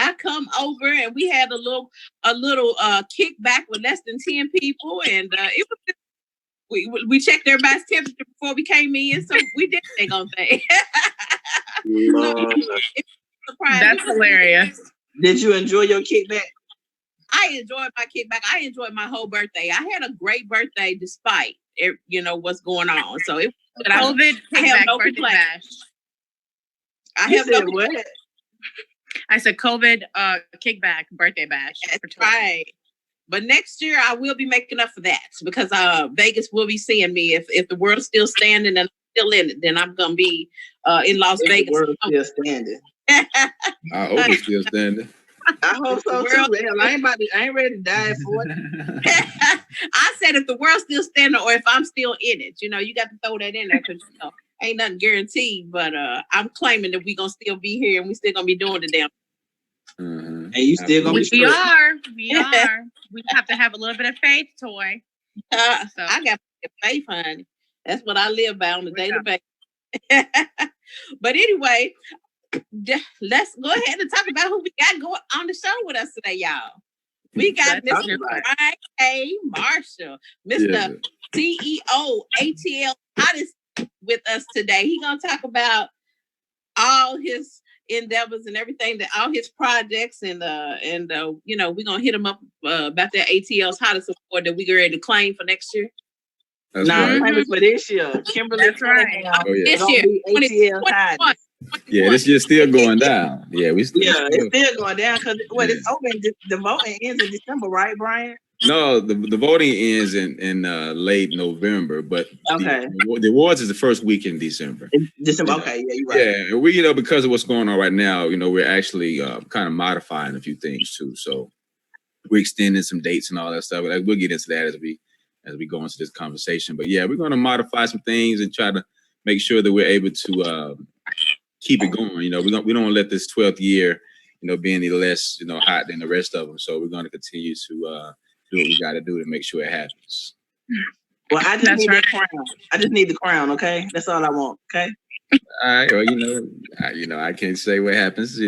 I come over and we had a little kickback with less than 10 people, and it was we checked everybody's temperature before we came in, so we did take on thing. So that's hilarious. Did you enjoy your kickback? I enjoyed my kickback. I enjoyed my whole birthday. I had a great birthday despite what's going on. So it COVID kickback birthday bash. I have no what? I said COVID kickback birthday bash. That's right. But next year I will be making up for that because Vegas will be seeing me. If the world's still standing and I'm still in it, then I'm gonna be in Las Vegas. The world's still standing. I hope it's still standing. I hope so too. Hell, I ain't ready to die for it. I said if the world's still standing or if I'm still in it, you got to throw that in there because ain't nothing guaranteed. But I'm claiming that we're gonna still be here and we still gonna be doing the damn. Mm-hmm. And you still gonna be. We are. We have to have a little bit of faith, Toy. So I got faith, honey. That's what I live by on a daily basis. But anyway, let's go ahead and talk about who we got going on the show with us today, y'all. We got Mr. Bryant A. Marshall, Mr. CEO ATL Hottest with us today. He's gonna talk about all his endeavors and everything, that all his projects, and we're gonna hit him up about that ATL's Hottest Award that we get ready to claim for next year. That's right. For this year, Kimberly. That's right. This year, ATL Hottest. Yeah, this year's still going down. Yeah, it's still going down because it's open. The voting ends in December, right, Brian? No, the voting ends in late November, but the awards is the first week in December. December, okay, yeah, you're right. Yeah, we because of what's going on right now, we're actually kind of modifying a few things too. So we're extending some dates and all that stuff. We'll get into that as we go into this conversation. But yeah, we're going to modify some things and try to make sure that we're able to keep it going. We don't let this 12th year, be any less, hot than the rest of them. So we're going to continue to do what we got to do to make sure it happens. Well, I just need the crown. I just need the crown. Okay, that's all I want. Okay. All right. Well, I can't say what happens. I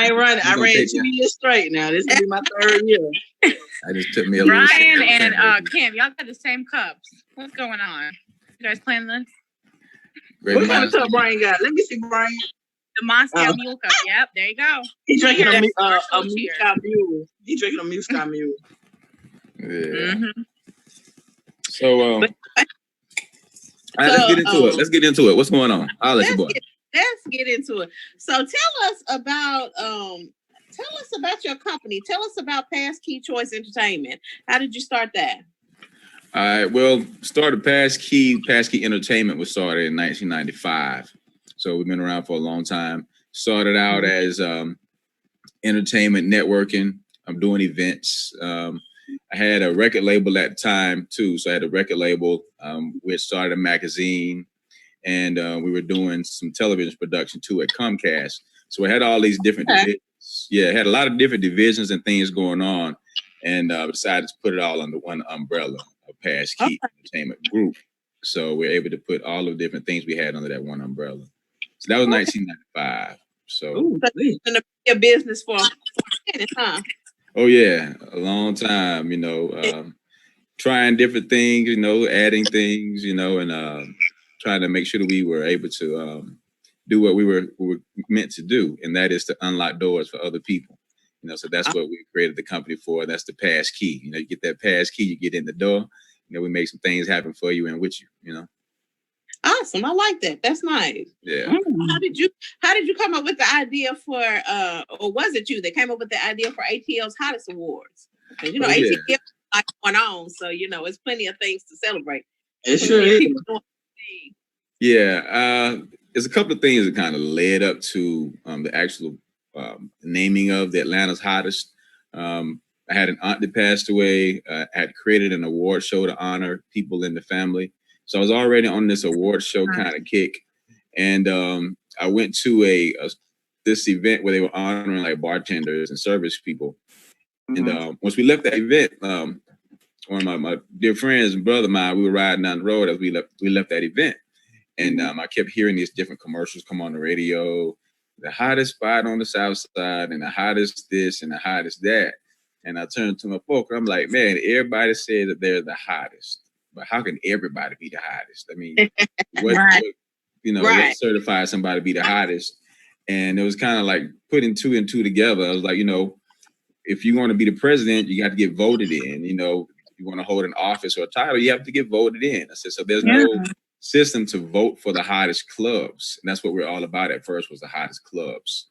ain't running. I ran 2 years straight now. This will be my 3rd year. I just took me a little. Brian and Kim, y'all got the same cups. What's going on? You guys playing this? What kind of cup Brian got? Let me see, Brian. The Moscow Mule cup. Yep, there you go. He's drinking a Moscow Mule. He's drinking a Moscow Mule. Yeah. Mm-hmm. So, let's get into it. Let's get into it. What's going on? I'll let you boy. Let's get into it. So tell us about your company. Tell us about Passkey Choice Entertainment. How did you start that? All right. Well, started Passkey Entertainment was started in 1995. So we've been around for a long time. Started out as entertainment networking. I'm doing events. I had a record label at the time too. So I had a record label. We started a magazine, and we were doing some television production too at Comcast. So we had all these different divisions. Yeah, had a lot of different divisions and things going on, and decided to put it all under one umbrella of Passkey Entertainment Group. So we're able to put all of the different things we had under that one umbrella. So that was 1995. So you've been in a business for a minute, huh? Oh yeah, a long time. Trying different things. Adding things. And trying to make sure that we were able to do what we were meant to do, and that is to unlock doors for other people. So that's what we created the company for. That's the Passkey. You get that Passkey, you get in the door. We make some things happen for you and with you. Awesome. I like that. That's nice. Yeah. How did you come up with the idea for or was it you that came up with the idea for ATL's Hottest Awards? Because ATL is like going on, so it's plenty of things to celebrate. It sure is. Yeah. There's a couple of things that kind of led up to the actual naming of the Atlanta's Hottest. I had an aunt that passed away. I had created an award show to honor people in the family. So I was already on this award show kind of kick. And I went to this event where they were honoring like bartenders and service people. Mm-hmm. And once we left that event, one of my dear friends and brother of mine, we were riding down the road as we left that event. And I kept hearing these different commercials come on the radio. the hottest spot on the South Side and the hottest this and the hottest that. And I turned to my folk, I'm like, man, everybody said that they're the hottest, but how can everybody be the hottest? I mean, what what certifies somebody to be the hottest? And it was kind of like putting two and two together. I was like, if you want to be the president, you got to get voted in. If you want to hold an office or a title, you have to get voted in. I said, so there's no system to vote for the hottest clubs. And that's what we're all about at first, was the hottest clubs.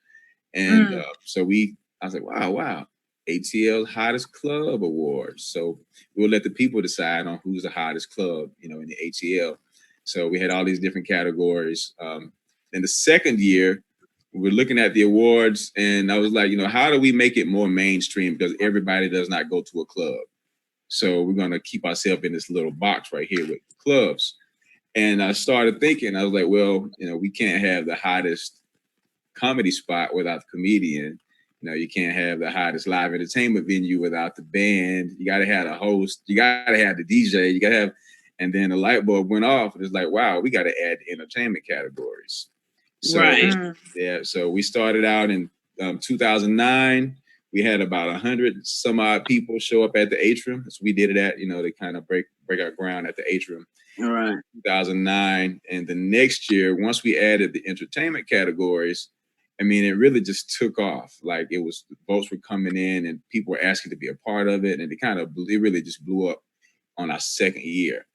And so I was like, wow, ATL's hottest club awards. So we'll let the people decide on who's the hottest club, in the ATL. So we had all these different categories. In the second year, we're looking at the awards, and I was like, how do we make it more mainstream? Because everybody does not go to a club. So we're going to keep ourselves in this little box right here with clubs. And I started thinking, I was like, well, we can't have the hottest comedy spot without the comedian. You can't have the hottest live entertainment venue without the band. You got to have a host. You got to have the DJ. You got to have, and then the light bulb went off. And it's like, wow, we got to add entertainment categories. So, so we started out in 2009. We had about 100 some odd people show up at the atrium. So we did it at, they kind of break our ground at the atrium. All right. 2009. And the next year, once we added the entertainment categories, I mean, it really just took off. Like votes were coming in and people were asking to be a part of it. And it really just blew up on our second year.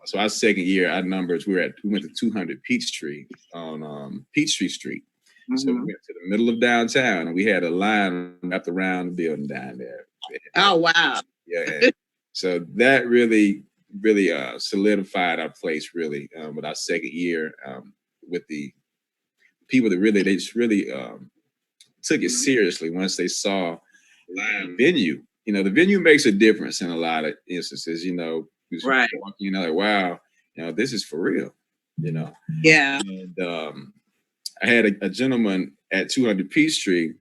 So our second year, our numbers, we went to 200 Peachtree on Peachtree Street. So we went to the middle of downtown and we had a line wrapped around the building down there. Oh, wow. Yeah. So that really solidified our place really with our second year with the people that they just really took it seriously once they saw the venue. The venue makes a difference in a lot of instances, right. Walking, like, wow, this is for real, Yeah. And I had a gentleman at 200 Peachtree.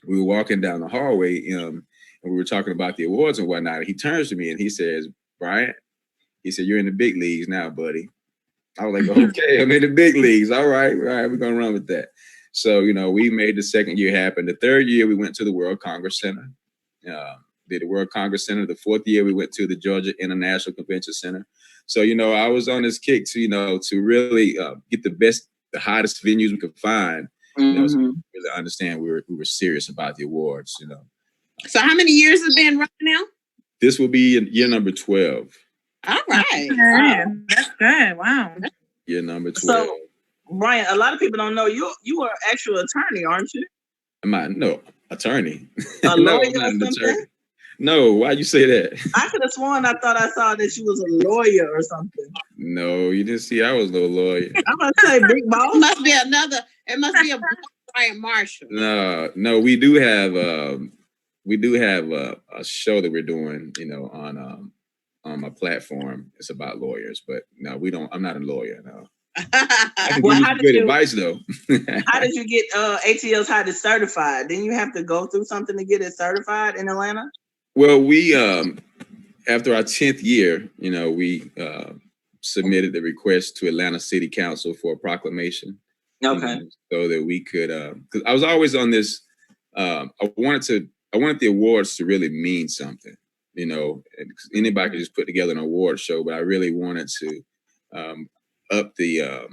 We were walking down the hallway and we were talking about the awards and whatnot. He turns to me and he says, Bryant, he said, you're in the big leagues now, buddy. I was like, okay, I'm in the big leagues. All right, we're going to run with that. So, we made the second year happen. The third year, we went to the World Congress Center. Did the World Congress Center. The fourth year, we went to the Georgia International Convention Center. So, I was on this kick to, to really get the hottest venues we could find. So really understand we were serious about the awards, So how many years has it been right now? This will be year number 12. All right. Wow. That's good. Wow. Year number 12. So, Bryant, a lot of people don't know you are an actual attorney, aren't you? Am I? No, attorney. A No, lawyer I'm not or an something? attorney. No, why you say that? I could have sworn I thought I saw that you was a lawyer or something. No, you didn't see I was no lawyer. I'm gonna say big boss. It must be a Bryant Marshall. No, we do have a show that we're doing, on my platform. It's about lawyers, but no, we don't. I'm not a lawyer. No. I can give you good advice though. How did you get ATL's hottest certified? Didn't you have to go through something to get it certified in Atlanta? Well, we after our 10th year, we submitted the request to Atlanta City Council for a proclamation. Okay. So that we could, because I was always on this. I wanted the awards to really mean something, and anybody could just put together an award show, but I really wanted to up the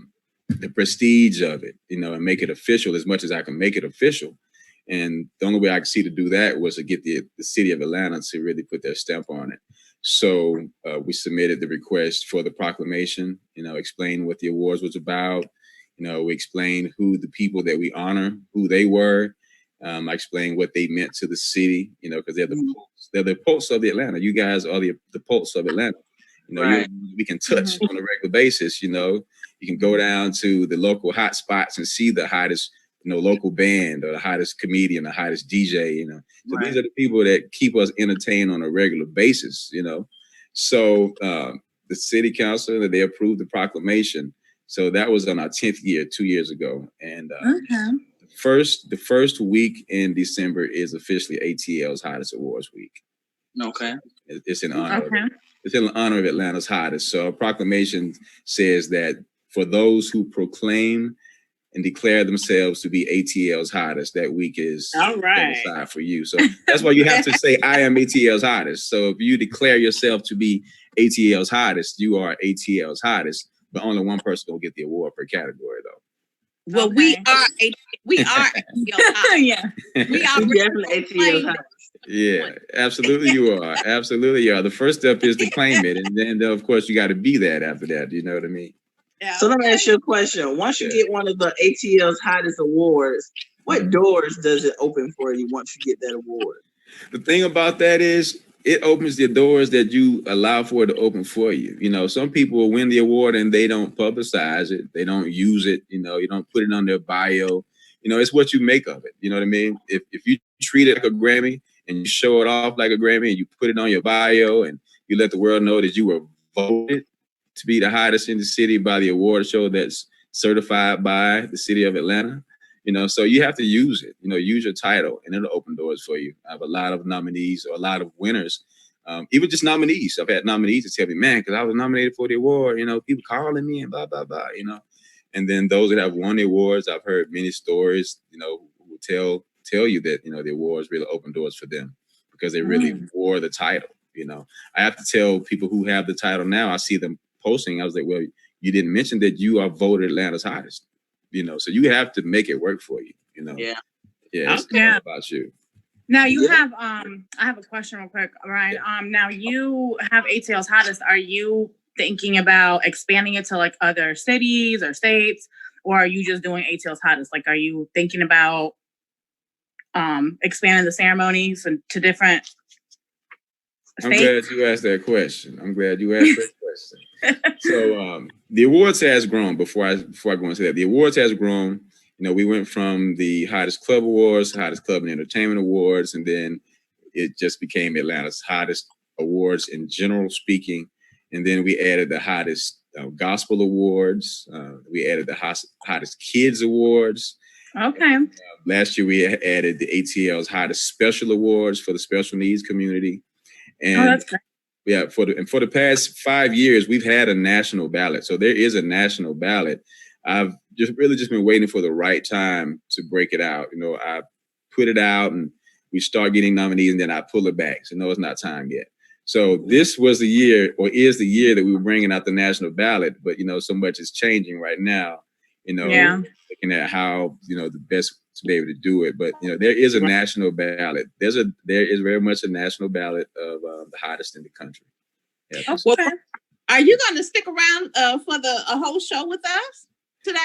prestige of it, and make it official as much as I can make it official. And the only way I could see to do that was to get the city of Atlanta to really put their stamp on it. So we submitted the request for the proclamation, explain what the awards was about. We explained who the people that we honor, who they were. I explained what they meant to the city, because they're the pulse of the Atlanta. You guys are the pulse of Atlanta. Right. We can touch on a regular basis. You can go down to the local hot spots and see the hottest, local band or the hottest comedian, the hottest DJ. So these are the people that keep us entertained on a regular basis. So the city council, they approved the proclamation. So that was on our 10th year, 2 years ago. And the first week in December is officially ATL's hottest awards week. Okay. It's in honor. It's in honor of Atlanta's hottest. So a proclamation says that for those who proclaim and declare themselves to be ATL's hottest. That week is All right. set aside for you. So that's why you have to say, I am ATL's hottest. So if you declare yourself to be ATL's hottest, you are ATL's hottest, but only one person will get the award per category, though. Well, Okay. we are ATL high. Yeah. We are You definitely ATL's hottest. Yeah, absolutely you are. Absolutely you are. The first step is to claim it. And then, of course, you got to be that after that. You know what I mean? Yeah, So let me ask you a question. Once you get one of the ATL's hottest awards, what doors does it open for you once you get that award? The thing about that is it opens the doors that you allow for it to open for you. You know, some people will win the award and they don't publicize it. They don't use it. You know, you don't put it on their bio. You know, it's what you make of it. You know what I mean? If you treat it like a Grammy and you show it off like a Grammy and you put it on your bio and you let the world know that you were voted to be the hottest in the city by the award show that's certified by the city of Atlanta. You know, so you have to use it, you know, use your title and it'll open doors for you. I have a lot of nominees or a lot of winners, even just nominees. I've had nominees to tell me, man, because I was nominated for the award, you know, people calling me and blah, blah, blah, you know. And then those that have won the awards, I've heard many stories, you know, who will tell you that, you know, the awards really open doors for them because they really wore the title, you know. I have to tell people who have the title now, I see them posting, I was like, well, you didn't mention that you are voted Atlanta's hottest. You know, so you have to make it work for you, you know. Yeah. Yeah, it's Okay. all about you. Now you have I have a question real quick, Ryan. Now you have ATL's hottest. Are you thinking about expanding it to like other cities or states, or are you just doing ATL's hottest? Like, are you thinking about expanding the ceremonies and to different I'm states? glad you asked that question. So the awards has grown. Before I go into that, the awards has grown. You know, we went from the hottest club awards, hottest club and entertainment awards, and then it just became Atlanta's hottest awards in general speaking. And then we added the hottest gospel awards. We added the hottest kids awards. Okay. Last year we added the ATL's hottest special awards for the special needs community. And that's great. yeah, for the past 5 years, we've had a national ballot. So there is a national ballot. I've just been waiting for the right time to break it out. You know, I put it out and we start getting nominees and then I pull it back. So no, it's not time yet. So this was the year, or is the year, that we were bringing out the national ballot. But, you know, so much is changing right now, you know, looking at how, you know, the best to be able to do it. But, you know, there is a national ballot. There is very much a national ballot of the hottest in the country. Yeah. Well, are you going to stick around for the whole show with us today?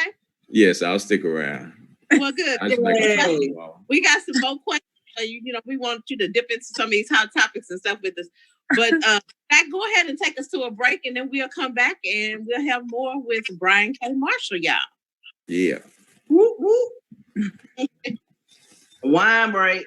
Yes, I'll stick around. Well, good. We got some more questions. You know, we want you to dip into some of these hot topics and stuff with us. But go ahead and take us to a break, and then we'll come back and we'll have more with Bryant K. Marshall, y'all. Yeah. Whoop, whoop. Wine break.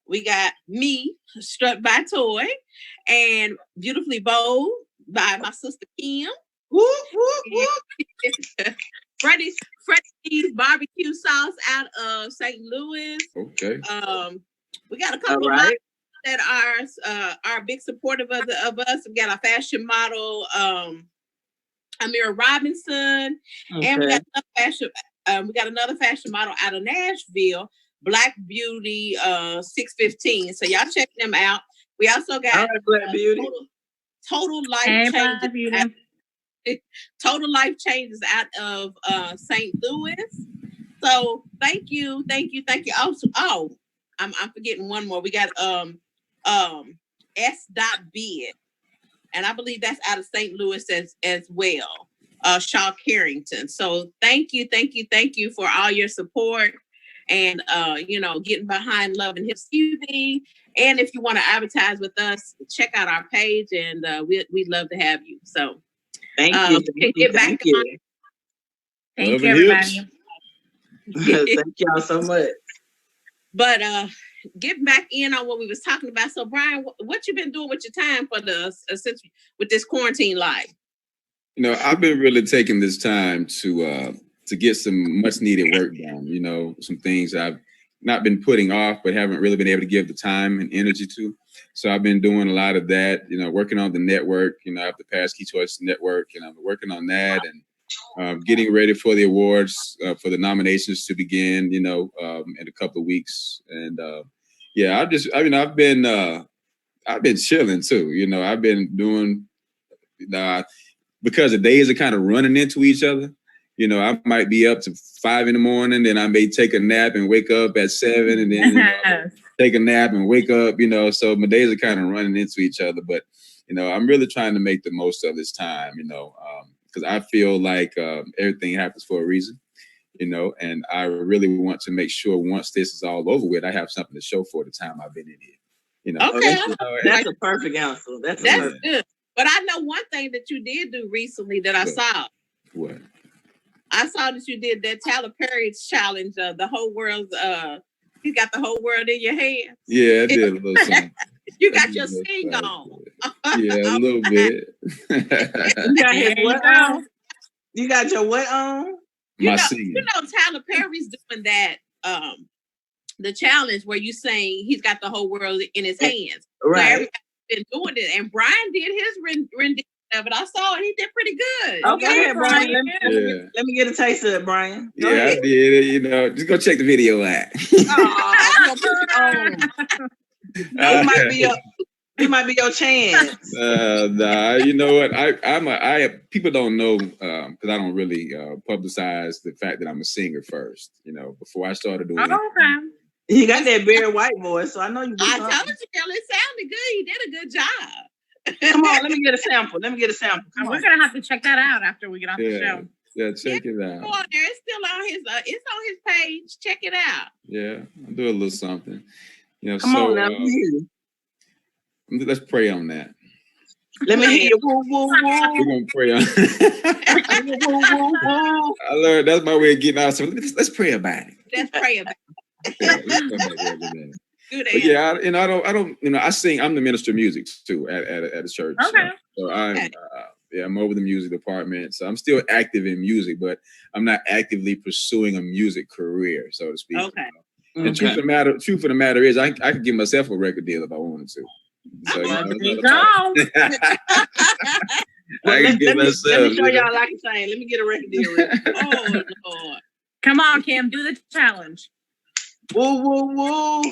We got me, Strut by Toy, and Beautifully Bold by my sister Kim. Whoop, whoop, whoop. Freddy's barbecue sauce out of St. Louis. Okay. We got a couple of models that are big supportive of us. We got our fashion model, Amira Robinson, and we got another fashion model out of Nashville, Black Beauty 615. So y'all check them out. We also got Black Beauty. Total Life Changes. Total Life Changes out of St. Louis. So thank you. Also, I'm forgetting one more. We got S.Bid, and I believe that's out of St. Louis as well. Shaw Carrington. So thank you for all your support and getting behind Love and Hips TV. And if you want to advertise with us, check out our page, and we'd love to have you. So thank you. Thank you, everybody. Thank y'all so much. But getting back in on what we was talking about. So Brian, what you been doing with your time for since with this quarantine life? I've been really taking this time to get some much needed work done. Some things I've not been putting off, but haven't really been able to give the time and energy to. So I've been doing a lot of that, working on the network, I have the Passkey Choice Network, and I'm working on that and getting ready for the awards, for the nominations to begin, in a couple of weeks. And I've been chilling too. I've been doing, because the days are kind of running into each other. I might be up to 5 a.m, then I may take a nap and wake up at 7, and then take a nap and wake up. So my days are kind of running into each other. But I'm really trying to make the most of this time. Because I feel like everything happens for a reason. And I really want to make sure once this is all over with, I have something to show for the time I've been in here. Okay, that's a perfect answer. That's good. But I know one thing that you did do recently that I saw. What? I saw that you did that Tyler Perry's challenge. The whole world's you got the whole world in your hands. Yeah, I did a little something. You got your sing on. Yeah, a little bit. You got his what on? You got your what on? Singing. Tyler Perry's doing that. The challenge where you saying he's got the whole world in his hands. Right. So everybody's been doing it, and Brian did his rendition of it. I saw it. He did pretty good. Okay, Brian. Let me get a taste of it, Brian. Go ahead. I did it. Just go check the video out. It might be your chance. Nah, you know what? People don't know because I don't really publicize the fact that I'm a singer first. Before I started doing it. You got that Barry White voice, so I know you. I told you, girl, it sounded good. You did a good job. Come on, let me get a sample. We're gonna have to check that out after we get off the show. Yeah, check it out. Go on there. It's still on his page. Check it out. Yeah, I'll do a little something. Come on now. Let's pray on that. Let me hear you. Woo, woo, woo. We're gonna pray on. I learned that's my way of getting out. So let's pray about it. Let's pray about it. Good. Yeah, I don't. I sing. I'm the minister of music too at a church. Okay. So I'm over the music department. So I'm still active in music, but I'm not actively pursuing a music career, so to speak. Okay. And truth of the matter is, I could give myself a record deal if I wanted to. So, there you go. Let me show y'all I can sing. Let me get a record deal. Oh Lord! Come on, Kim, do the challenge. Woo woo woo!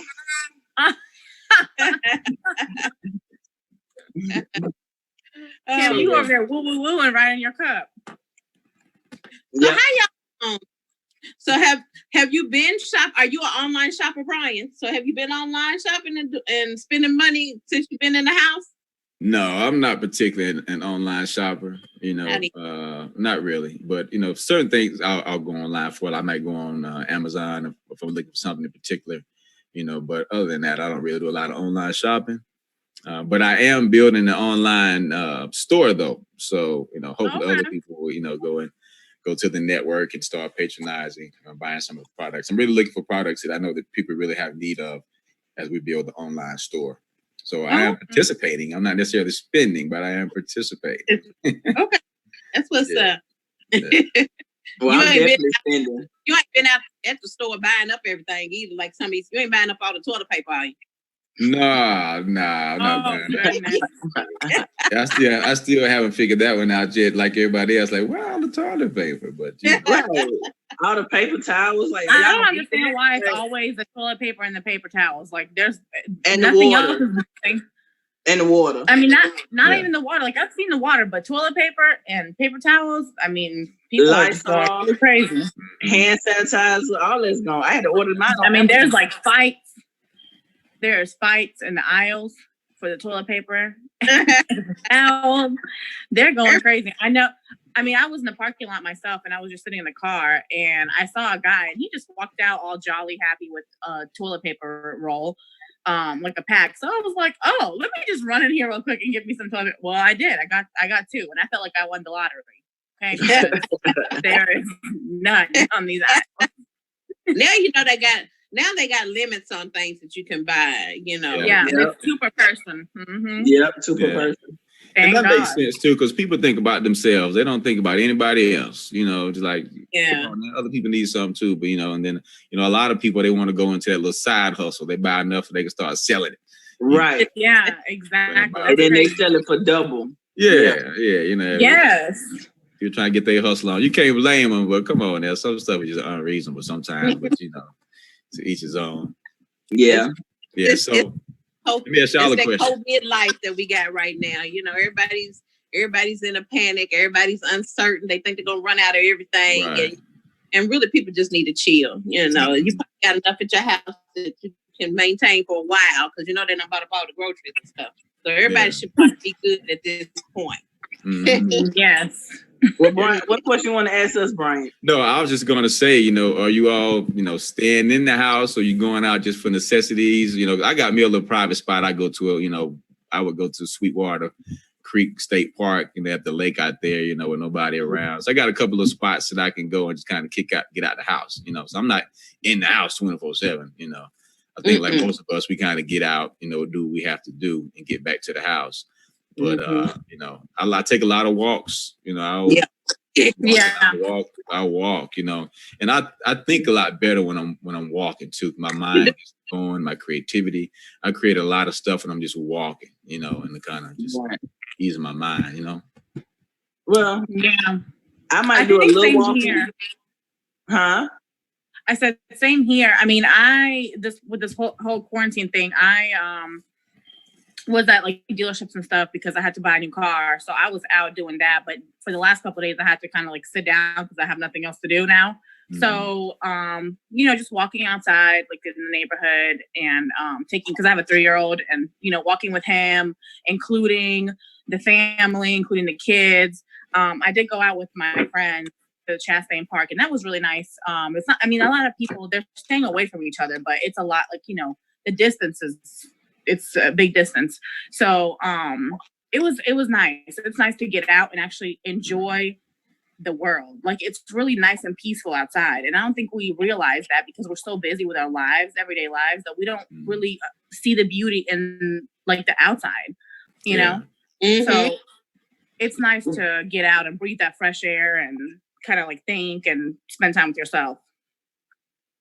Kim, you over there woo woo woo and right in your cup. So how y'all? So have you been shop? Are you an online shopper, Brian? So have you been online shopping and spending money since you've been in the house? No, I'm not particularly an online shopper. Not really. But certain things I'll go online for. I might go on Amazon if I'm looking for something in particular. But other than that, I don't really do a lot of online shopping. But I am building an online store though. So hopefully other people will go to the network and start patronizing, buying some of the products. I'm really looking for products that I know that people really have need of as we build the online store. So I am participating. I'm not necessarily spending, but I am participating. Okay, that's what's up. Yeah. Well, You I'm ain't definitely spending. You ain't been out at the store buying up everything either. Like some of these, you ain't buying up all the toilet paper, are you? Nah, I'm not Oh, buying that. goodness. I still haven't figured that one out yet. Like everybody else, like, well, the toilet paper, but you know. Right. All the paper towels, like I y'all don't gonna understand eat why it's that? always the toilet paper and the paper towels. Like there's And the nothing water. else is missing. And the water. I mean, not Yeah. even the water. Like I've seen the water, but toilet paper and paper towels. I mean, people are just going Lysol, crazy. hand sanitizer, all that's gone. I had to order mine. I mean, there's like fights. There's fights in the aisles for the toilet paper. Towels. They're going crazy. I know. I mean, I was in the parking lot myself, and I was just sitting in the car, and I saw a guy, and he just walked out all jolly, happy with a toilet paper roll, like a pack. So I was like, "Oh, let me just run in here real quick and get me some toilet." Well, I did. I got two, and I felt like I won the lottery. Okay, because there is none on these aisles. Now you know they got limits on things that you can buy. You know. Yeah, Yep. it's two per person. Mm-hmm. Yep, two per Yeah. person. Thank And that God. makes sense too, because people think about themselves. They don't think about anybody else. You know, just like Yeah. come on, man, other people need something too. But you know, and then a lot of people they want to go into that little side hustle. They buy enough so they can start selling it. Right. Yeah, exactly. And then they That's sell it for double. Yeah, you know. yes. You're trying to get their hustle on. You can't blame them, but come on, now some stuff is just unreasonable sometimes. But you know, to each his own. Yeah. Yeah. It's- So let me ask y'all a It's that question. COVID life that we got right now. You know, everybody's in a panic. Everybody's uncertain. They think they're gonna run out of everything, Right. and really, people just need to chill. You know, you probably got enough at your house that you can maintain for a while because you know they're not about to buy the groceries and stuff. So everybody Yeah. should probably be good at this point. Mhm. Yes. Well, Brian, what question you want to ask us, Brian? No, I was just gonna say, are you all, staying in the house or you going out just for necessities? I got me a little private spot. I go to I would go to Sweetwater Creek State Park and they have the lake out there, with nobody around. So I got a couple of spots that I can go and just kind of get out the house, So I'm not in the house 24/7, I think like most of us, we kind of get out, do what we have to do and get back to the house. But I take a lot of walks, Yeah. I walk, and I think a lot better when I'm walking too. My mind is going, my creativity. I create a lot of stuff when I'm just walking, and the kind of just easing my mind, Well, Yeah. I might I do a think little same walking. here. Huh? I said same here. I mean, with this whole quarantine thing, I was at like dealerships and stuff because I had to buy a new car. So I was out doing that. But for the last couple of days, I had to kind of like sit down because I have nothing else to do now. Mhm. So, just walking outside, like in the neighborhood and because I have a 3-year-old and, walking with him, including the family, including the kids. I did go out with my friends to the Chastain Park, and that was really nice. It's not, I mean, a lot of people, they're staying away from each other, but it's a lot like, the distance it's a big distance. So it was nice. It's nice to get out and actually enjoy the world. Like it's really nice and peaceful outside. And I don't think we realize that because we're so busy with our lives, everyday lives, that we don't really see the beauty in like the outside, you know? So it's nice to get out and breathe that fresh air and kind of like think and spend time with yourself.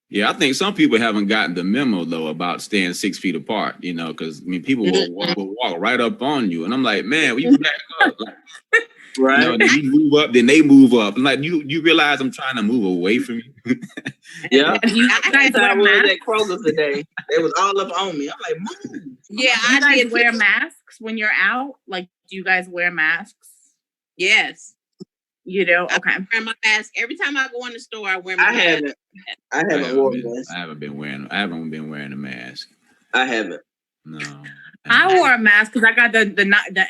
Yeah, I think some people haven't gotten the memo though about staying 6 feet apart, because people will walk right up on you, and I'm like, man, will you back up? Like, Right. then you move up, then they move up. I'm like, you realize I'm trying to move away from you. Yeah. And you guys I wear was masks? at Kroger today. They was all up on me. I'm like, move. Yeah, Do you I guys did wear masks when you're out? Like, do you guys wear masks? Yes. You do? Okay. I wear my mask every time I go in the store. I wear my mask. I haven't worn this. I haven't been wearing a mask. I haven't. No. I wore a mask because I got the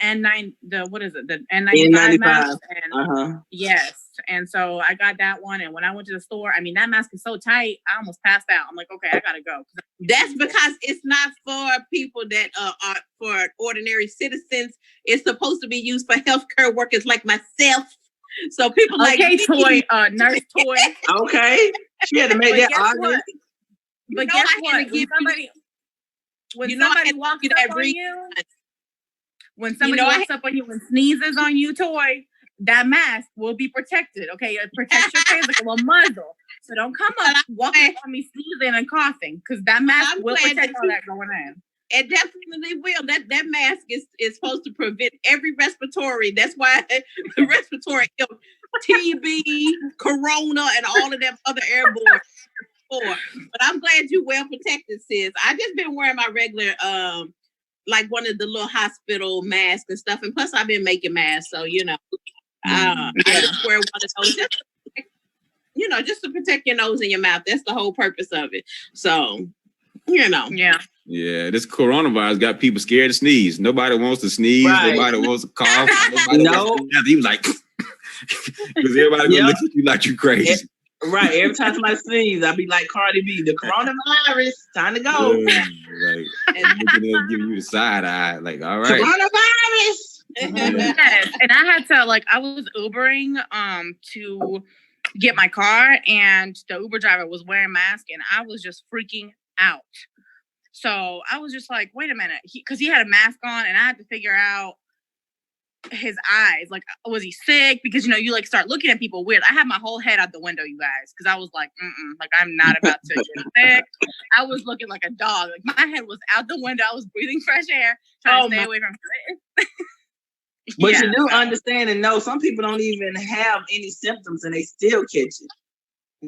N9, what is it? The N95 mask. And yes. And so I got that one. And when I went to the store, I mean, that mask is so tight, I almost passed out. I'm like, okay, I gotta go. That's because it's not for people that are for ordinary citizens. It's supposed to be used for healthcare workers like myself. So people like nurse toy. Okay. She had to make that guess argument. what? But guess what? when You know, I somebody had to walks do up that on read. you, when somebody know, I walks up on you and sneezes on you, Toy, that mask will be protected. Okay, it protects your face like a little muzzle. So don't come up walking on me sneezing and coughing, because that mask I'm will glad protect that all that going in. It definitely will. That mask is supposed to prevent every respiratory. That's why respiratory TB, corona, and all of them other airborne. But I'm glad you well protected, sis. I just been wearing my regular like one of the little hospital masks and stuff, and plus I've been making masks, so you know, I just wear one of those just just to protect your nose and your mouth. That's the whole purpose of it. So, Yeah, this coronavirus got people scared to sneeze. Nobody wants to sneeze. Right. Nobody wants to cough. Nobody wants to do nothing. He was like, because everybody gonna look at you like you crazy. Right. Every time somebody sneezes, I'll be like Cardi B, the coronavirus, time to go. Like, and looking at giving you the side eye, like, all right. Coronavirus. Yes. And I had to I was Ubering to get my car, and the Uber driver was wearing a mask, and I was just freaking out. So I was just like, wait a minute, because he had a mask on, and I had to figure out his eyes. Like, was he sick? Because you start looking at people weird. I had my whole head out the window, you guys, because I was like, like I'm not about to get sick. I was looking like a dog. Like my head was out the window. I was breathing fresh air, trying to stay away from it. But you do understand and know some people don't even have any symptoms and they still catch it.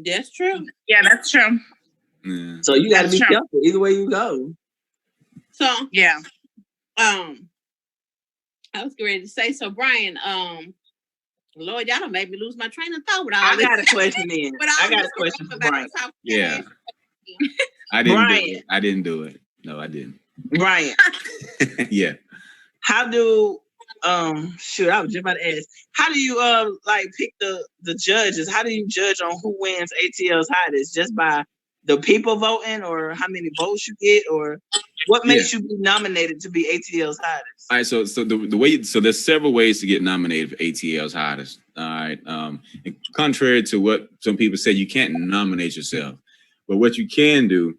That's true. Yeah, that's true. Yeah. So you got to be careful either way you go. So yeah. I was ready to say, so Brian, Lord, y'all done made me lose my train of thought with all I this. got a question then. I got a question for Brian. Yeah. I didn't do it. No, I didn't. Brian. Yeah. How do I was just about to ask. How do you pick the judges? How do you judge on who wins ATL's hottest? Just by the people voting, or how many votes you get, or what makes you be nominated to be ATL's hottest? All right, so the way there's several ways to get nominated for ATL's hottest. All right, and contrary to what some people say, you can't nominate yourself, but what you can do,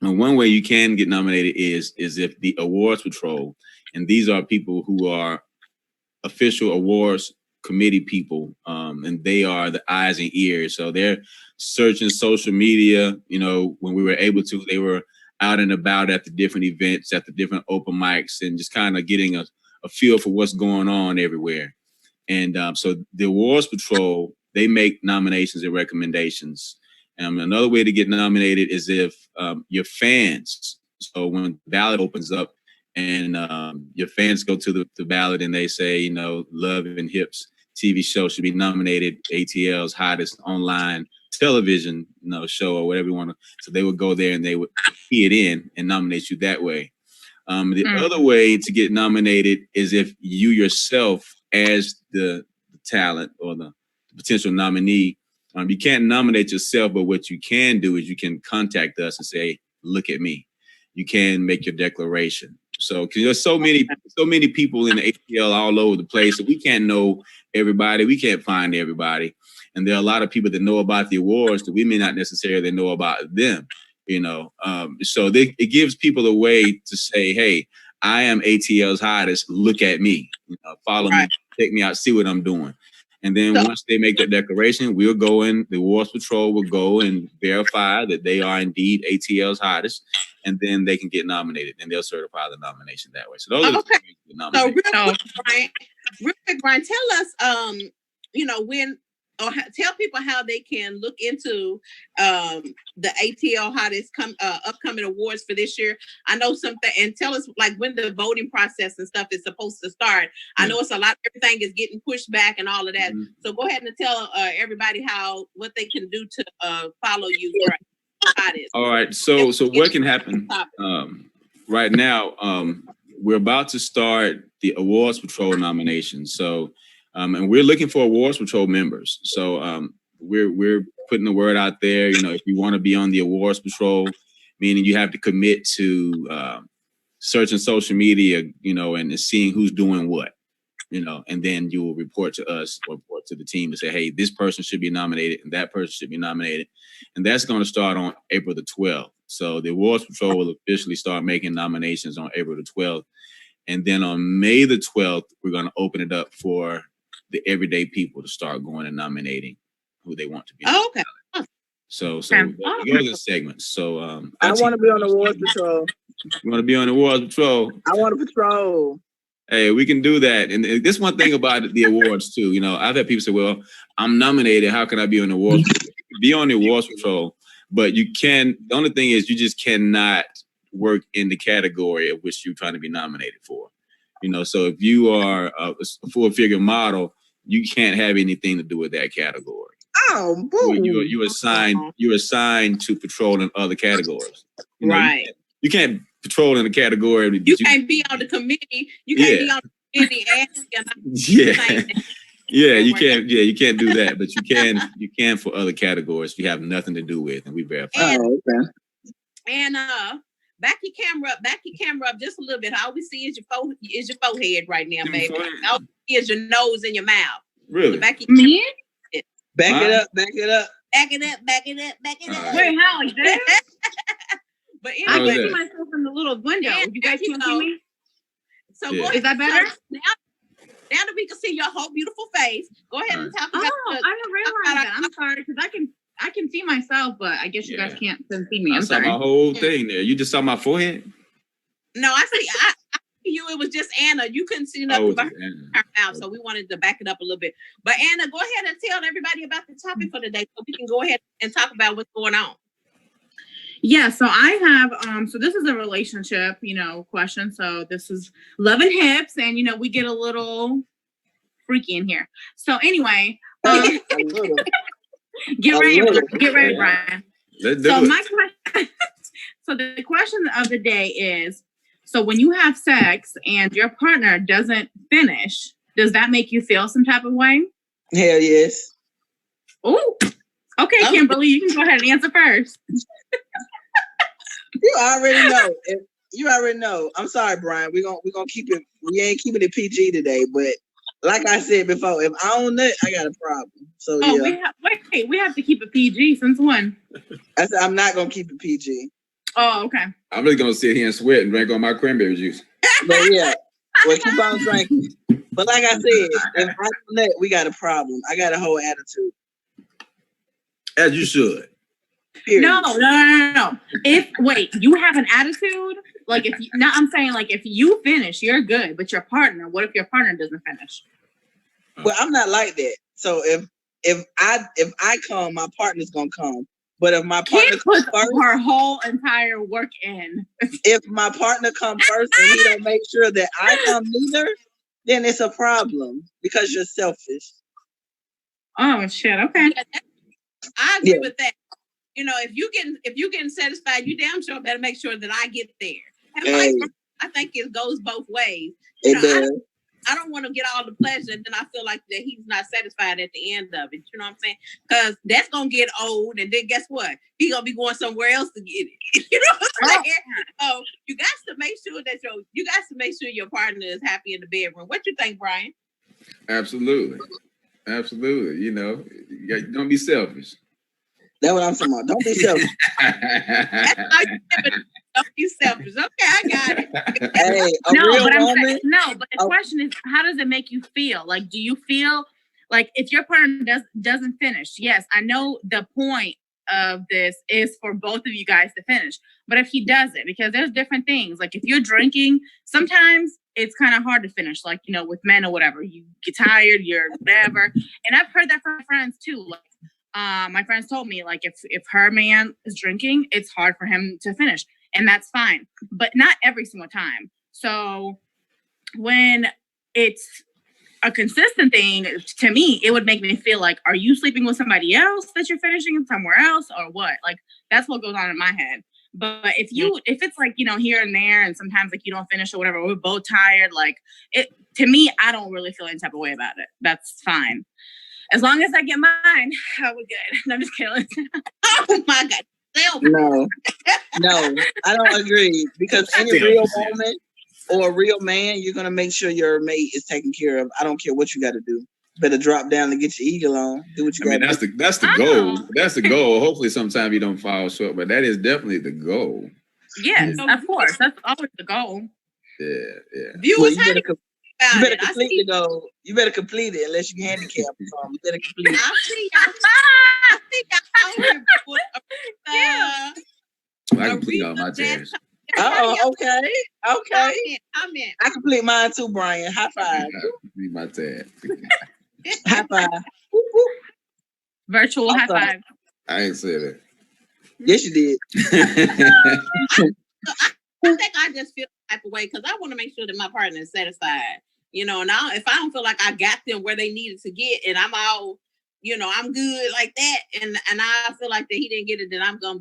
and one way you can get nominated is if the awards patrol, and these are people who are official awards committee people, and they are the eyes and ears. So they're searching social media. When we were able to, they were out and about at the different events, at the different open mics, and just kind of getting a feel for what's going on everywhere. And so the awards patrol, they make nominations and recommendations. Another way to get nominated is if your fans, so when the ballot opens up and your fans go to the ballot and they say, Love and Hips TV show should be nominated ATL's hottest online television show, or whatever you want to. So they would go there and they would key it in and nominate you that way. The other way to get nominated is if you yourself, as the talent or the potential nominee, you can't nominate yourself, but what you can do is you can contact us and say, look at me. You can make your declaration. So, because there's so many people in the ATL all over the place, so we can't know everybody. We can't find everybody. And there are a lot of people that know about the awards that we may not necessarily know about them, So it gives people a way to say, hey, I am ATL's hottest. Look at me. Follow me. Check me out. See what I'm doing. And then once they make that declaration, we'll go in, the awards patrol will go and verify that they are indeed ATL's hottest, and then they can get nominated, and they'll certify the nomination that way. So those are the ways to get nominated. So real quick, Brian, tell us, when, or tell people how they can look into the ATL hottest upcoming awards for this year. I know something, and tell us when the voting process and stuff is supposed to start. I know it's a lot. Everything is getting pushed back and all of that. So go ahead and tell everybody what they can do to follow you for hottest. All right. So what can happen right now? We're about to start the awards patrol nominations. So. And we're looking for awards patrol members. So we're putting the word out there. If you want to be on the awards patrol, meaning you have to commit to searching social media, and seeing who's doing what, and then you will report to us or report to the team to say, hey, this person should be nominated and that person should be nominated. And that's going to start on April the 12th. So the awards patrol will officially start making nominations on April the 12th. And then on May the 12th, we're going to open it up for the everyday people to start going and nominating who they want to be. Oh, okay. So those are the segments. So I want to be on the awards patrol. You want to be on the awards patrol? I want to patrol. Hey, we can do that. And this one thing about the awards too. You know, I've had people say, "Well, I'm nominated. How can I be on the awards? Be on the awards patrol?" But you can. The only thing is, you just cannot work in the category of which you're trying to be nominated for. You know, so if you are a full-figure model, you can't have anything to do with that category. Oh, boom. You're assigned to patrol in other categories. You know, right. You can't patrol in a category. You can't be on the committee. You can't be on the committee asking. Yeah, you can't. Yeah, you can't do that. But you can for other categories you have nothing to do with, and we verify. Oh, okay. And back your camera up just a little bit. All we see is your forehead right now, baby. All we see is your nose and your mouth. Really? So back your camera. Back it up. Back it up. Back it up. Back it up. Back it up. Wait, how is that? But I anyway, can see myself in the little window. You guys can't see me. So yeah. is that better? Now that we can see your whole beautiful face, go ahead and talk about. Oh, I didn't realize that. I'm sorry because I can see myself, but I guess you guys can't see me. I'm sorry. I saw my whole thing there. You just saw my forehead? No, I see. I you. It was just Anna. You couldn't see nothing about her mouth, so we wanted to back it up a little bit. But Anna, go ahead and tell everybody about the topic for today, so we can go ahead and talk about what's going on. Yeah, so I have so this is a relationship, question. So this is love and hips, and we get a little freaky in here. So anyway, get ready, Brian. So my question so the question of the day is, so when you have sex and your partner doesn't finish, does that make you feel some type of way? Hell yes. Oh, okay, Kimberly, you can go ahead and answer first. You already know. I'm sorry, Brian. We're gonna keep it. We ain't keeping it PG today, but like I said before, if I own it, I got a problem. So we have to keep it PG. Since when? I said I'm not gonna keep it PG. Oh, okay. I'm just gonna sit here and sweat and drink on my cranberry juice. But yeah, well, keep on drinking. But like I said, if I own it, we got a problem. I got a whole attitude. As you should. Period. No. You have an attitude? Like I'm saying like if you finish, you're good. But your partner, what if your partner doesn't finish? Well, I'm not like that. So if I come, my partner's gonna come. But if my partner comes first, her whole entire work in. If my partner comes first and he don't make sure that I come neither, then it's a problem because you're selfish. Oh shit! Okay. I agree with that. If you getting satisfied, you damn sure better make sure that I get there. And I think it goes both ways. It does. I don't want to get all the pleasure, and then I feel like that he's not satisfied at the end of it. You know what I'm saying? Because that's gonna get old, and then guess what? He's gonna be going somewhere else to get it. You know what I'm saying? So you got to make sure that your partner is happy in the bedroom. What you think, Brian? Absolutely. Don't be selfish. That's what I'm talking about. Don't be selfish. Don't be selfish. Okay, I got it. Hey, but the question is, how does it make you feel? Like, do you feel like if your partner doesn't finish? Yes, I know the point of this is for both of you guys to finish. But if he doesn't, because there's different things. Like if you're drinking, sometimes it's kind of hard to finish. Like, with men or whatever, you get tired, you're whatever. And I've heard that from friends too. Like, my friends told me, like, if her man is drinking, it's hard for him to finish. And that's fine. But not every single time. So when it's a consistent thing, to me, it would make me feel like, are you sleeping with somebody else that you're finishing somewhere else or what? Like, that's what goes on in my head. But if it's like, here and there, and sometimes like you don't finish or whatever, we're both tired, like to me, I don't really feel any type of way about it. That's fine. As long as I get mine, we're good. No, I'm just kidding. Oh my God. No, I don't agree. Because any real woman or a real man, you're going to make sure your mate is taken care of. I don't care what you got to do. Better drop down and get your eagle on. Do what you I mean, got. that's the goal. That's the goal. Hopefully, sometime you don't fall short, but that is definitely the goal. Yes, of course. That's always the goal. Yeah. Viewers, You better complete see, the goal. You better complete it unless you handicap or something. You better complete it. I see y'all. Yeah. I complete all my tasks. Oh, okay. Comment. I complete mine too, Brian. High five. Complete my task. High five. Whoop, whoop. Virtual high five. I ain't said it. Yes, you did. I think I just feel the type of way because I want to make sure that my partner is satisfied. You know, and if I don't feel like I got them where they needed to get, and I'm all, I'm good like that, and I feel like that he didn't get it, then I'm gonna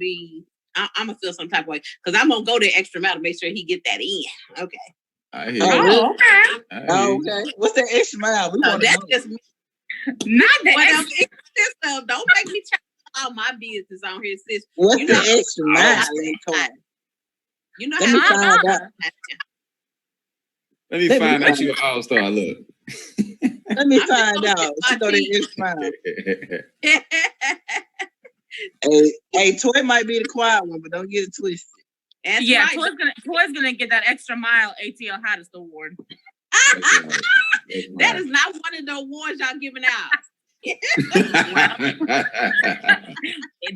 feel some type of way because I'm gonna go the extra mile to make sure he get that in. Okay. I hear Oh, okay. Okay. What's that extra mile? We want that's to know. just me. Not the Extra. Don't make me try all my business on here, sis. What's the extra mile? You know Let me how find out. Let me find out you an all-star. Look. Let me find out. She know that extra mile. Hey, Toy might be the quiet one, but don't get it twisted. That's yeah, right. Toy's gonna get that extra mile ATL hottest award. That is not one of the awards y'all giving out.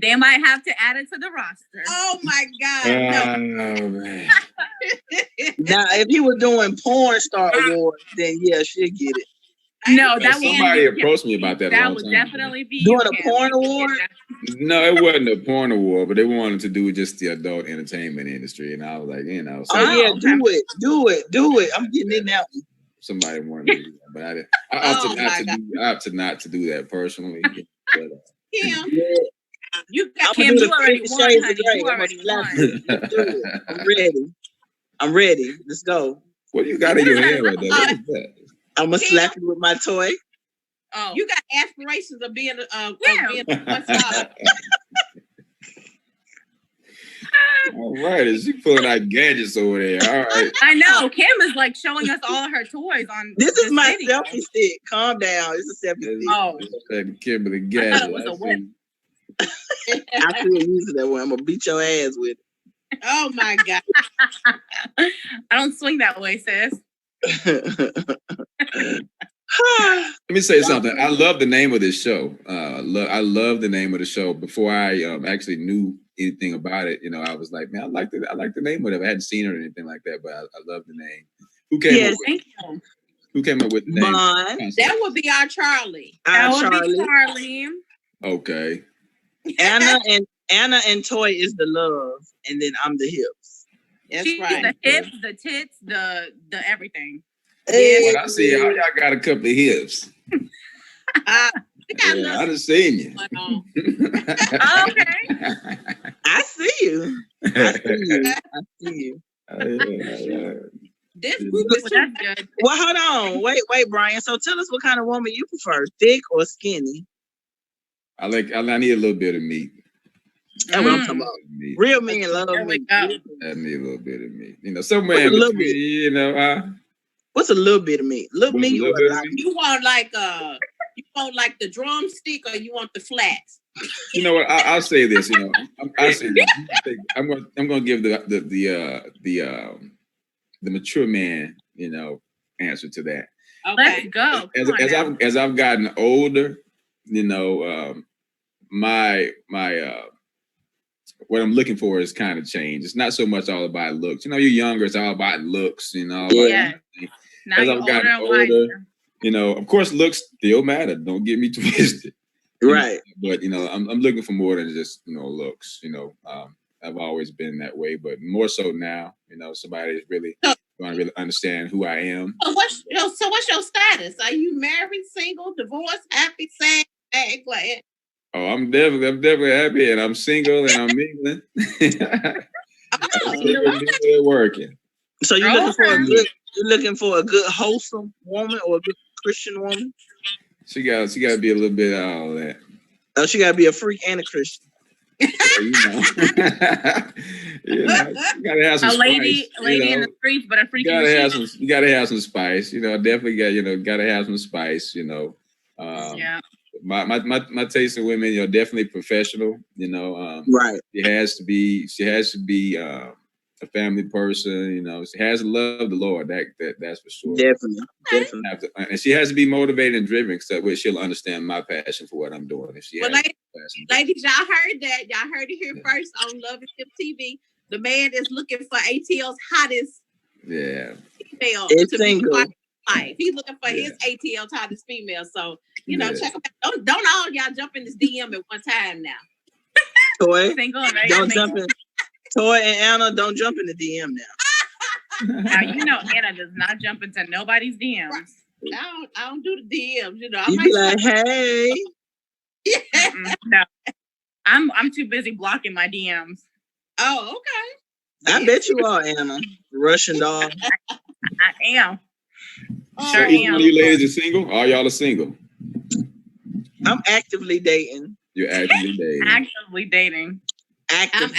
They might have to add it to the roster. Oh my God! No. Man. Now, if he was doing porn star awards, then yeah, she'll get it. No, that would somebody approached me about that. That would definitely be doing a porn award. No, it wasn't a porn award, but they wanted to do just the adult entertainment industry, and I was like, So, do it. I'm getting in now. Somebody wanted to do that, but I opted not to do that personally. But, Kim, yeah. you got Kim. You already won, honey. You already won. I'm ready. Let's go. What do you got in your head right there? What is that? I'm gonna slap you with my toy. Oh, you got aspirations of being being a star. All right, is she pulling out gadgets over there? All right. I know. Kim is like showing us all of her toys on. This is my video. selfie stick. Calm down. It's a selfie stick. Oh, Kimberly gadget. I thought it was a whip. I feel using that one. I'm gonna beat your ass with it. Oh my God. I don't swing that way, sis. Let me say something. I love the name of this show. I love the name of the show. Before I actually knew anything about it, I was like, man, I like the name of it. I hadn't seen it or anything like that, but I love the name. Who came up with the name? That would be our Charlie. That would be Charlie. Okay. Anna and Toy is the love, and then I'm the hips. That's She's right. The hips, the tits, the everything. Hey. Well, I see how y'all got a couple of hips. I done seen you. Okay. I see you. This group is that's good. Well, hold on. Wait, Brian. So tell us what kind of woman you prefer, thick or skinny? I need a little bit of meat. That's what I'm talking about. Real men love meat. I need a little bit of meat. Somewhere in between, What's a little bit of meat? Little meat or a lot? You want like the drumstick or you want the flats? You know what? I'll say this. I'll say this. I'm going to give the mature man, answer to that. Okay. Let's go. As I've gotten older, my what I'm looking for is kind of changed. It's not so much all about looks. You're younger, it's all about looks, Yeah. As I've gotten older, of course, looks still matter. Don't get me twisted. Right. But I'm looking for more than just looks. I've always been that way, but more so now. Somebody is really going to really understand who I am. So what's your status? Are you married, single, divorced, happy, sad, glad? Oh, I'm definitely happy, and I'm single, and I'm mingling. I'm working. So you're looking for a good wholesome woman or a good Christian woman? She got to be a little bit of all that. Oh, she got to be a freak and a Christian. You gotta have some a lady spice, in the streets, but a freak. You gotta have some spice. Definitely got to have some spice. Yeah. My taste in women, definitely professional. Right. She has to be a family person. She has to love the Lord. That's for sure. Definitely. And she has to be motivated and driven, except which she'll understand my passion for what I'm doing. If she ladies, y'all heard that. Y'all heard it here first on Love and Tip TV. The man is looking for ATL's hottest female it's to single. be life. He's looking for his ATL's hottest female. So, check him out. Don't all y'all jump in this DM at one time now. Toy, don't jump in. Toy and Anna, don't jump in the DM now. Now, Anna does not jump into nobody's DMs. I don't do the DMs. I might be like, hey. No, I'm too busy blocking my DMs. Oh, okay. I bet you are, Anna. Russian doll. I am. Sure am. One of you ladies are single? All y'all are single? I'm actively dating. You're actively dating. Actively dating. I'm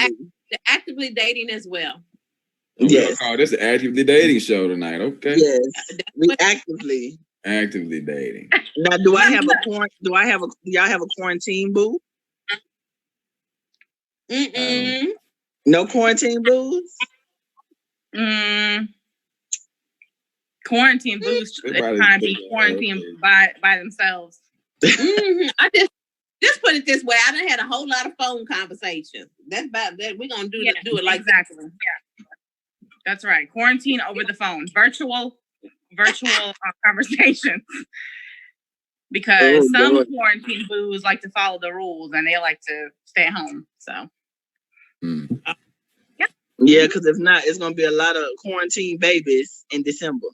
actively dating as well. Yes. Oh, this is an actively dating show tonight. Okay. Yes. We actively dating. Now, do y'all have a quarantine boo? No quarantine boos? Quarantine boos trying to be quarantined by themselves. I just put it this way. I done had a whole lot of phone conversations. That's about that. We're gonna do it like exactly. Yeah, that's right. Quarantine over the phone, virtual conversations. Because some quarantine boos like to follow the rules and they like to stay at home. So. Yeah, because if not, it's gonna be a lot of quarantine babies in December.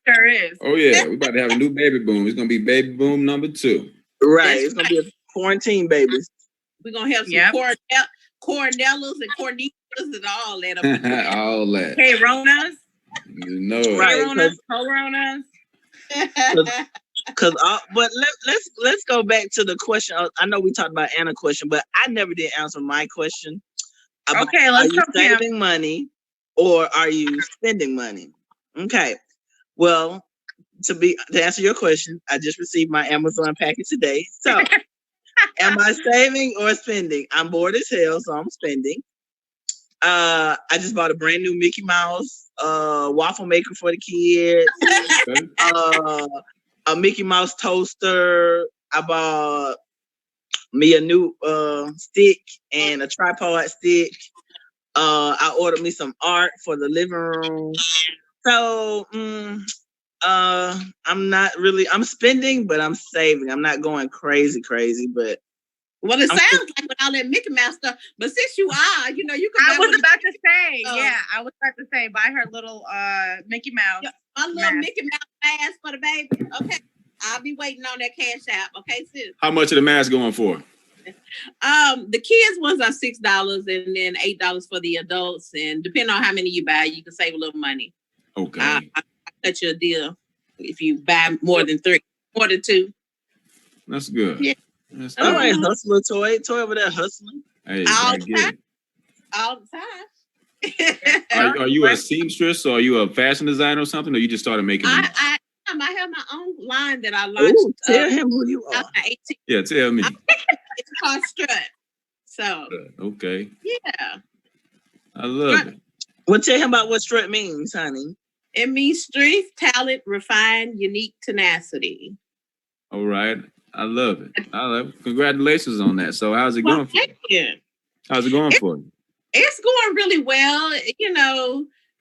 Sure is. Oh yeah, we're about to have a new baby boom. It's gonna be baby boom number 2. Right, it's gonna be a quarantine babies. We're gonna have some Cornellas and Cornelius and all that. All that. Hey, Ronas. Right, Coronas. But let's go back to the question. I know we talked about Anna's question, but I never did answer my question. Okay, let's go. Are you saving money or are you spending money? Okay. Well, to answer your question, I just received my Amazon package today. So, am I saving or spending? I'm bored as hell, so I'm spending. I just bought a brand new Mickey Mouse waffle maker for the kids. A Mickey Mouse toaster. I bought me a new stick and a tripod stick. I ordered me some art for the living room. So I'm spending, but I'm saving. I'm not going crazy, but well, it sounds like with all that Mickey Mouse stuff, but since you are, you can. I was about to say, buy her little Mickey Mouse. My little Mickey Mouse mask for the baby. Okay. I'll be waiting on that cash app. Okay, sis. How much are the masks going for? The kids ones are $6 and then $8 for the adults. And depending on how many you buy, you can save a little money. Okay. I'll cut you a deal if you buy more than 2. That's good. Yeah. That's all right, hustler Toy over there hustling. Hey, all the time. Are you a seamstress or are you a fashion designer or something, or you just started making them? I have my own line that I launched. Ooh, tell him who you are. Yeah, tell me. It's called Strut. So okay. Yeah. I love it. Well, tell him about what Strut means, honey. It means strength, talent, refined, unique tenacity. All right. I love it. Congratulations on that. So how's it going for you? How's it going for you? It's going really well.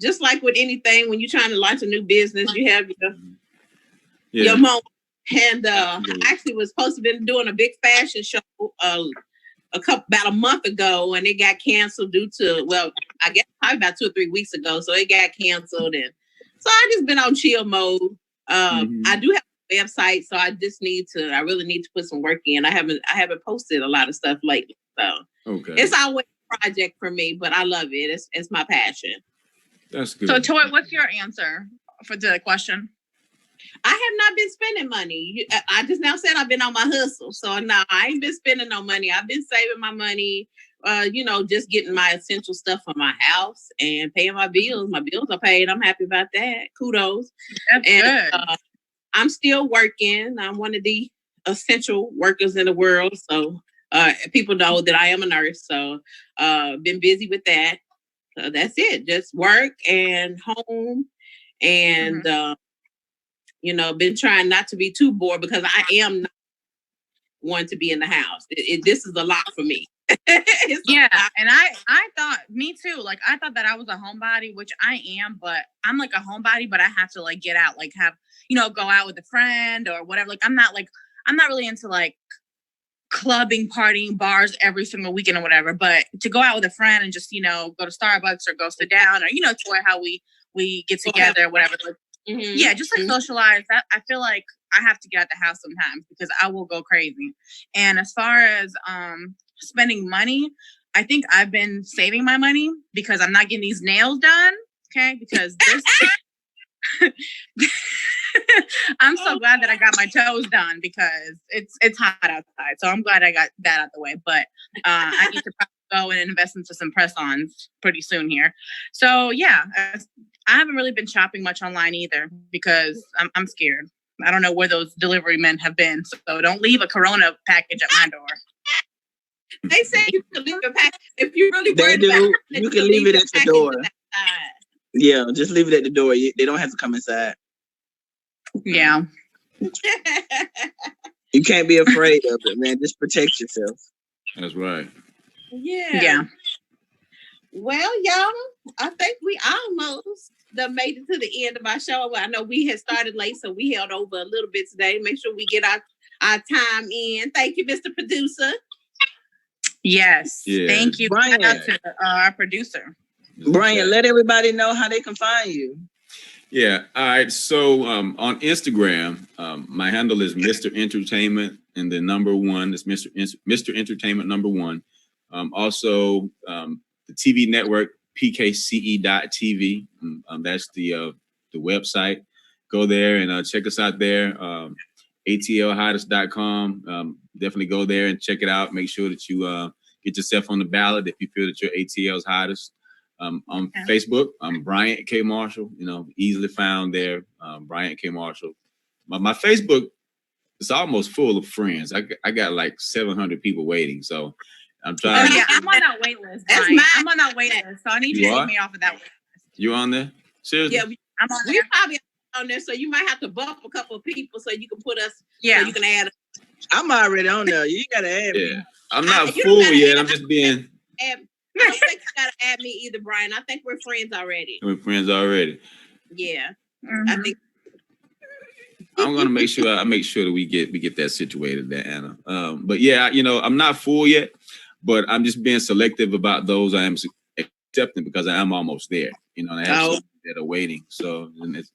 Just like with anything, when you're trying to launch a new business, you have your moment. And I actually was supposed to be doing a big fashion show about a month ago, and it got canceled due to, I guess probably about 2 or 3 weeks ago. So it got canceled, and so I just been on chill mode. I do have a website, so I really need to put some work in. I haven't posted a lot of stuff lately, so it's always a project for me, but I love it. It's my passion. That's good. So, Toy, what's your answer for the question? I have not been spending money. I just now said I've been on my hustle. So no, I ain't been spending no money. I've been saving my money, just getting my essential stuff for my house and paying my bills. My bills are paid. I'm happy about that. Kudos. That's good. I'm still working. I'm one of the essential workers in the world. So people know that I am a nurse. So been busy with that. So that's it. Just work and home, and been trying not to be too bored because I am not one to be in the house. This is a lot for me. Yeah, and I thought, me too. Like, I thought that I was a homebody, which I am, but I'm like a homebody, but I have to like get out, like have, go out with a friend or whatever. Like, I'm not really into like clubbing, partying, bars every single weekend or whatever. But to go out with a friend and just, go to Starbucks or go sit down or, to where how we get together or whatever. Like, yeah, just like socialize. That I feel like I have to get out the house sometimes because I will go crazy. And as far as spending money, I think I've been saving my money because I'm not getting these nails done. Okay, because this I'm so glad that I got my toes done because it's hot outside. So I'm glad I got that out the way. But I need to probably go and invest into some press-ons pretty soon here. So yeah, I haven't really been shopping much online either because I'm scared. I don't know where those delivery men have been. So don't leave a Corona package at my door. They say you can leave a package if you're really worried They do. about it. You can leave it at the door. Yeah, just leave it at the door. They don't have to come inside. Yeah. You can't be afraid of it, man. Just protect yourself. That's right. Yeah. Well, y'all, I think we almost made it to the end of our show. I know we had started late, so we held over a little bit today. Make sure we get our time in. Thank you, Mr. Producer. Yes. Yeah. Thank you. Bryant. Shout out to our producer. Bryant, let everybody know how they can find you. Yeah. All right. So on Instagram, my handle is Mr. Entertainment, and the number one is Mr. Entertainment number one. Also, the TV network pkce.tv. That's the website. Go there and check us out there. atlhottest.com. Definitely go there and check it out. Make sure that you get yourself on the ballot if you feel that you're ATL's hottest. On Facebook, I'm Bryant K. Marshall, easily found there. Bryant K. Marshall. My Facebook is almost full of friends. I got like 700 people waiting. So I'm trying. Yeah, I'm on that wait list. I'm on that wait list. So I need you to take me off of that wait list. You on there? Seriously? Yeah, I'm on we there. probably on there, so you might have to bump a couple of people so you can put us. Yeah. So you can add. I'm already on there. You gotta add me. I'm not full yet. I'm just being. I don't think you gotta add me either, Brian. I think we're friends already. We're friends already. Yeah, Mm-hmm. I think. I'm gonna make sure that we get that situated there, Anna. But yeah, I'm not full yet, but I'm just being selective about those I am accepting because I am almost there. And I have some that are waiting. So and it's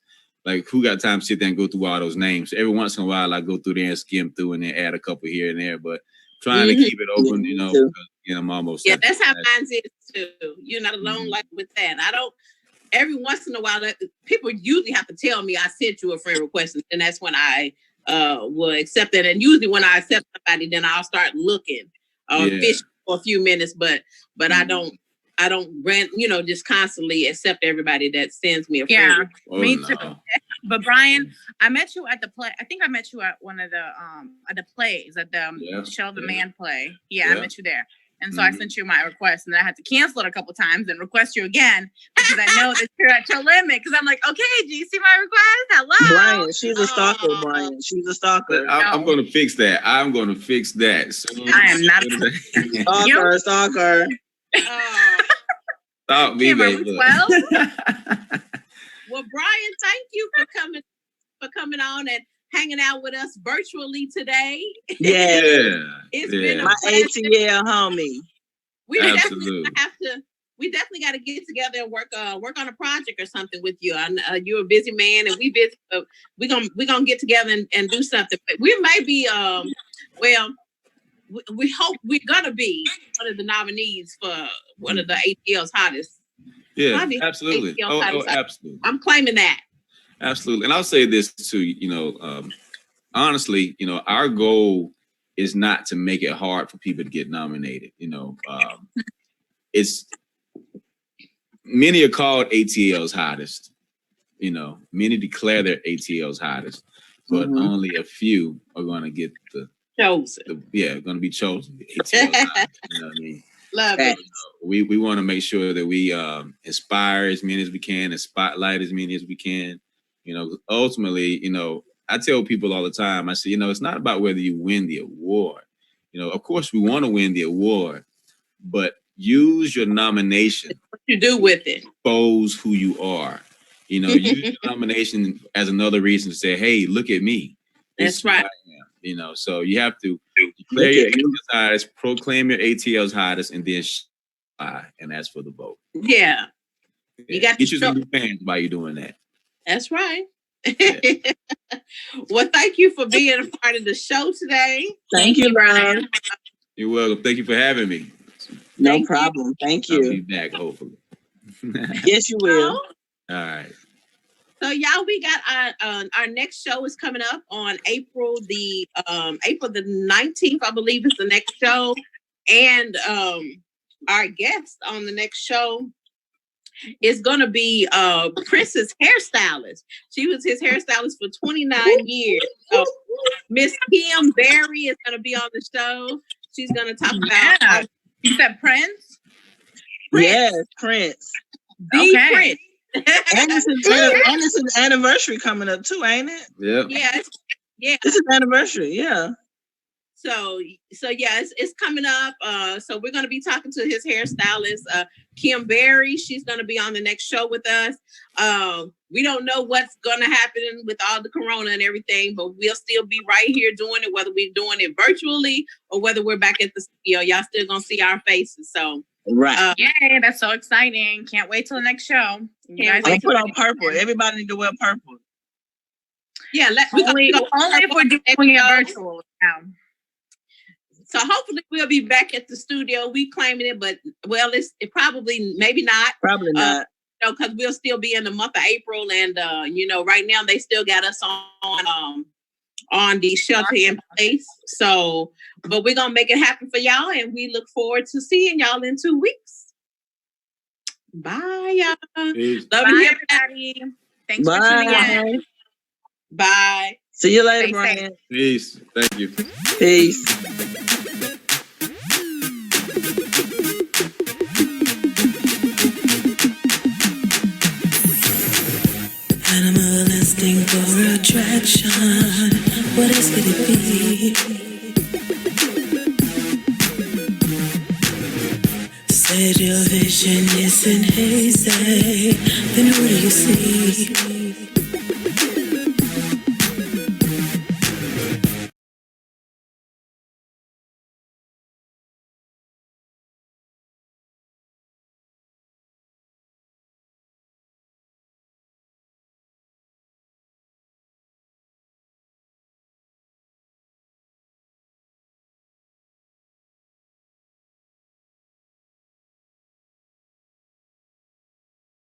like, who got time to sit there and go through all those names? Every once in a while, I go through there and skim through and then add a couple here and there, but trying to keep it open, because, I'm almost. Yeah, that's how mine is too. You're not alone like with that. I don't. Every once in a while, people usually have to tell me I sent you a friend request, and that's when I will accept it. And usually, when I accept somebody, then I'll start looking fish for a few minutes. But I don't just constantly accept everybody that sends me a friend. Yeah, me too. But Brian, I met you at the play. I think I met you at one of the at the plays at the Show the Man play. Yeah, I met you there. And so I sent you my request, and then I had to cancel it a couple times and request you again because I know that you're at your limit. Because I'm like, okay, do you see my request? Hello, Brian. She's a stalker, Brian. She's a stalker. I'm going to fix that. So I am not a stalker. Stop me, baby. Well, Brian, thank you for coming on and hanging out with us virtually today. Yeah. It's been my ATL homie. We definitely got to get together and work on a project or something with you. You're a busy man and we busy. So we're gonna get together and do something. But we may be we hope we're gonna be one of the nominees for one of the ATL's hottest. Yeah, absolutely. Absolutely. I'm claiming that. Absolutely. And I'll say this too, honestly, our goal is not to make it hard for people to get nominated. It's many are called ATL's hottest. Many declare they're ATL's hottest. but only a few are going to get chosen. Going to be chosen. ATL high, you know what I mean? Love it. We want to make sure that we inspire as many as we can and spotlight as many as we can. You know, ultimately, you know, I tell people all the time, I say, you know, it's not about whether you win the award. You know, of course, we want to win the award, but use your nomination. What you do with it. Expose who you are. You know, use your nomination as another reason to say, hey, look at me. That's right. You know, so you have to declare your ATL's hottest, proclaim your ATL's hottest, and then and ask for the vote. Yeah. You got to get you some new fans by you doing that. That's right. Yeah. Well, thank you for being a part of the show today. Thank you, Brian. You're welcome. Thank you for having me. No problem. Thank you. I'll be back, hopefully. Yes, you will. All right. So y'all, we got our next show is coming up on April the 19th, I believe is the next show. And our guest on the next show is gonna be Prince's hairstylist. She was his hairstylist for 29 years. So Miss Kim Berry is gonna be on the show. She's gonna talk about you said Prince? Yes, Prince. The Prince. And it's an anniversary coming up too, ain't it? Yeah. Yeah. It's an anniversary, yeah. So yeah, it's coming up. So we're gonna be talking to his hairstylist, Kim Berry. She's gonna be on the next show with us. We don't know what's gonna happen with all the corona and everything, but we'll still be right here doing it, whether we're doing it virtually or whether we're back at the studio. Y'all still gonna see our faces. So right. Yay, that's so exciting. Can't wait till the next show. You guys put on purple. Everybody need to wear purple. Yeah, only if we're doing it virtual now. So hopefully we'll be back at the studio. We claiming it, but it probably maybe not. Probably not. Because we'll still be in the month of April, and right now they still got us on the shelter in place. So, but we're gonna make it happen for y'all, and we look forward to seeing y'all in 2 weeks. Bye, y'all. Peace. Love you, everybody. Thanks for tuning in. Bye. See you later, Bryant. Peace. Thank you. Peace. Animal instinct for attraction. What else could it be? Said your vision isn't hazy. Then who do you see?